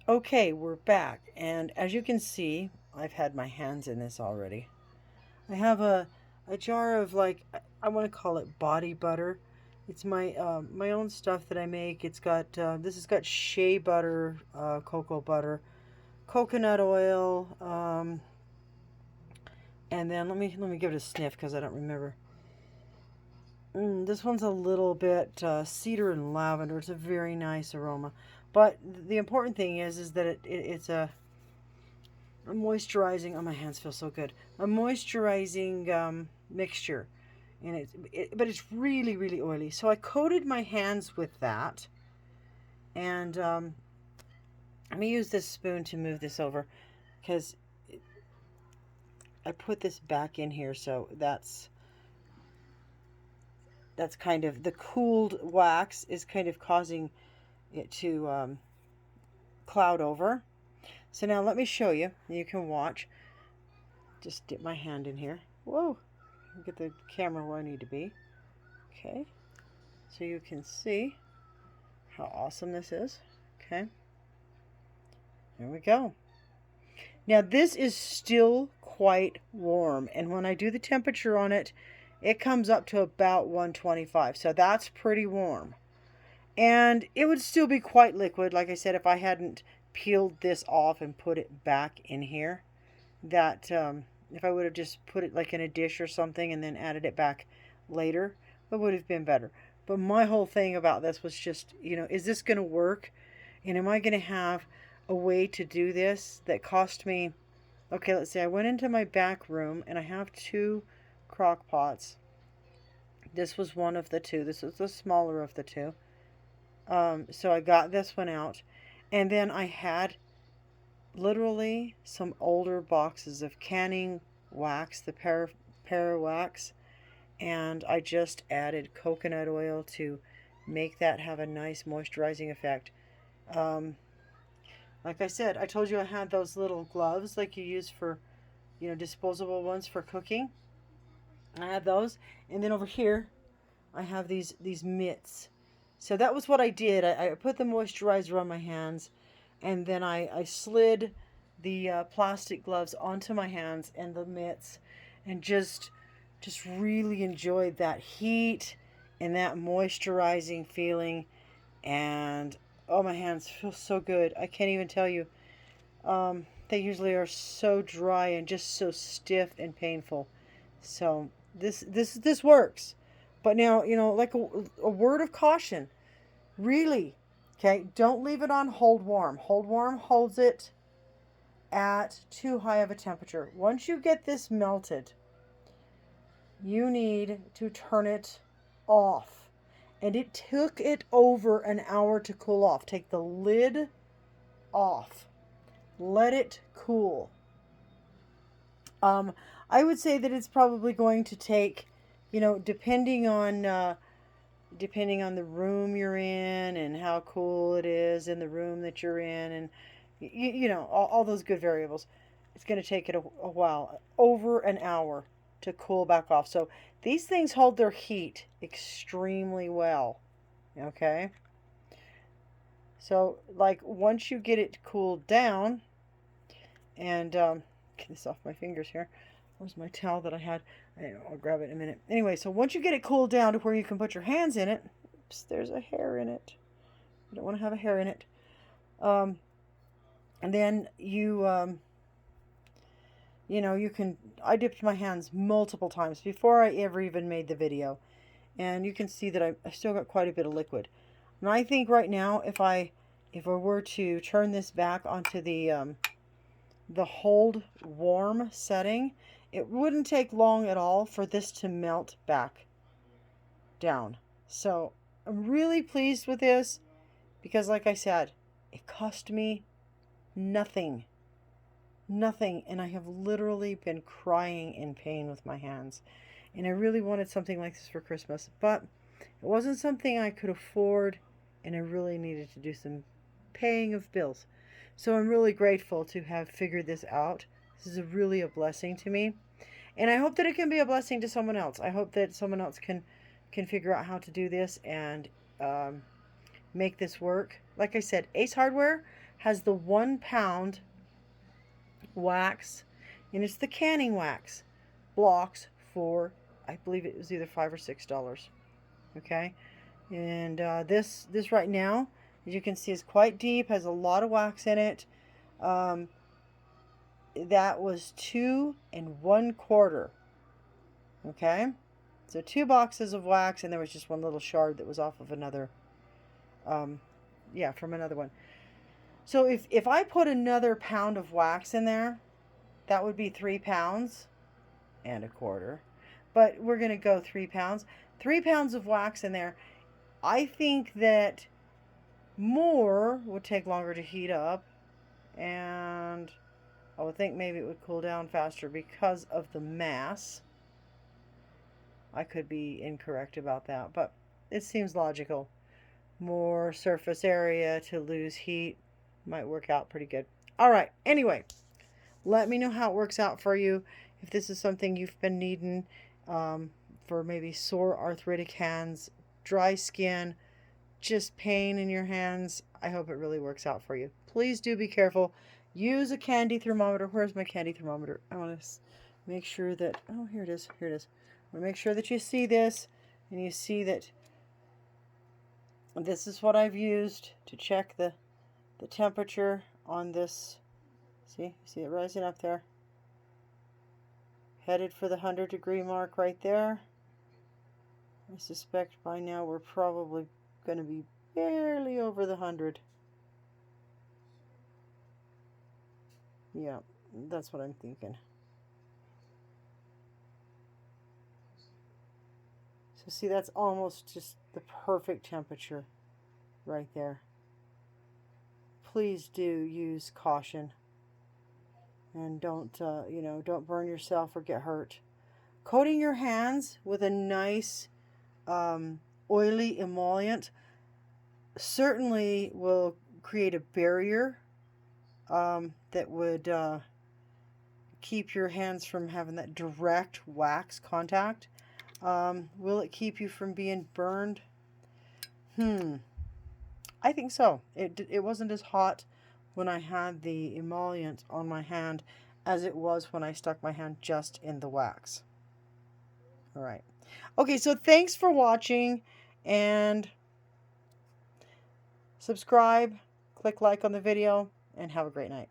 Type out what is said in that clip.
Okay, we're back, and as you can see, I've had my hands in this already. I have a jar of, like, I want to call it body butter. It's my own stuff that I make. It's got this has got shea butter, cocoa butter, coconut oil, and then let me give it a sniff because I don't remember. This one's a little bit cedar and lavender. It's a very nice aroma, but the important thing is that it's a moisturizing. Oh, my hands feel so good. A moisturizing mixture, and but it's really really oily. So I coated my hands with that, and let me use this spoon to move this over, because I put this back in here. So that's kind of the cooled wax is kind of causing it to cloud over. So now let me show you. You can watch. Just dip my hand in here. Whoa, get the camera where I need to be. Okay, so you can see how awesome this is. Okay, there we go. Now this is still quite warm, and when I do the temperature on it, it comes up to about 125. So that's pretty warm. And it would still be quite liquid, like I said, if I hadn't peeled this off and put it back in here. That if I would have just put it like in a dish or something and then added it back later, it would have been better. But my whole thing about this was just, is this going to work? And am I going to have a way to do this that cost me? Okay, let's say I went into my back room and I have two crock pots. This was one of the two. This was the smaller of the two. So I got this one out. And then I had literally some older boxes of canning wax, the para wax, and I just added coconut oil to make that have a nice moisturizing effect. Um, like I said, I told you I had those little gloves like you use for, disposable ones for cooking. I had those, and then over here I have these mitts. So that was what I did. I put the moisturizer on my hands, and then I slid the plastic gloves onto my hands and the mitts, and just really enjoyed that heat and that moisturizing feeling. And oh, my hands feel so good. I can't even tell you. They usually are so dry and just so stiff and painful. So this works. But now, like a word of caution. Really, okay, don't leave it on hold warm. Hold warm holds it at too high of a temperature. Once you get this melted, you need to turn it off. And it took it over an hour to cool off. Take the lid off. Let it cool. I would say that it's probably going to take, depending on the room you're in and how cool it is in the room that you're in, and all those good variables. It's going to take it a while, over an hour, to cool back off. So these things hold their heat extremely well. Okay, so like once you get it cooled down, and get this off my fingers here. Where's my towel that I had? I'll grab it in a minute. Anyway, so once you get it cooled down to where you can put your hands in it, oops, there's a hair in it. You don't want to have a hair in it. Um, and then you can. I dipped my hands multiple times before I ever even made the video, and you can see that I still got quite a bit of liquid. And I think right now, if I were to turn this back onto the hold warm setting, it wouldn't take long at all for this to melt back down. So I'm really pleased with this because, like I said, it cost me nothing. Nothing. And I have literally been crying in pain with my hands. And I really wanted something like this for Christmas, but it wasn't something I could afford, and I really needed to do some paying of bills. So I'm really grateful to have figured this out. This is really a blessing to me. And I hope that it can be a blessing to someone else. I hope that someone else can figure out how to do this and make this work. Like I said, Ace Hardware has the 1 pound wax, and it's the canning wax blocks for, I believe it was either $5 or $6. Okay, and this right now, as you can see, is quite deep, has a lot of wax in it. That was 2 1/4. Okay, so 2 boxes of wax, and there was just one little shard that was off of another, yeah, from another one. So if I put another pound of wax in there, that would be 3 pounds and 1/4. But we're going to go 3 pounds. 3 pounds of wax in there. I think that more would take longer to heat up, and I would think maybe it would cool down faster because of the mass. I could be incorrect about that, but it seems logical. More surface area to lose heat might work out pretty good. All right, anyway, let me know how it works out for you. If this is something you've been needing for maybe sore arthritic hands, dry skin, just pain in your hands, I hope it really works out for you. Please do be careful. Use a candy thermometer. Where's my candy thermometer? I want to make sure that, oh, here it is. Here it is. I want to make sure that you see this, and you see that this is what I've used to check the temperature on this. See it rising up there? Headed for the 100-degree mark right there. I suspect by now we're probably going to be barely over the 100. Yeah, that's what I'm thinking. So see, that's almost just the perfect temperature right there. Please do use caution, and don't don't burn yourself or get hurt. Coating your hands with a nice oily emollient certainly will create a barrier that would keep your hands from having that direct wax contact. Will it keep you from being burned? I think so. It wasn't as hot when I had the emollient on my hand as it was when I stuck my hand just in the wax. All right. Okay, so thanks for watching, and subscribe, click like on the video, and have a great night.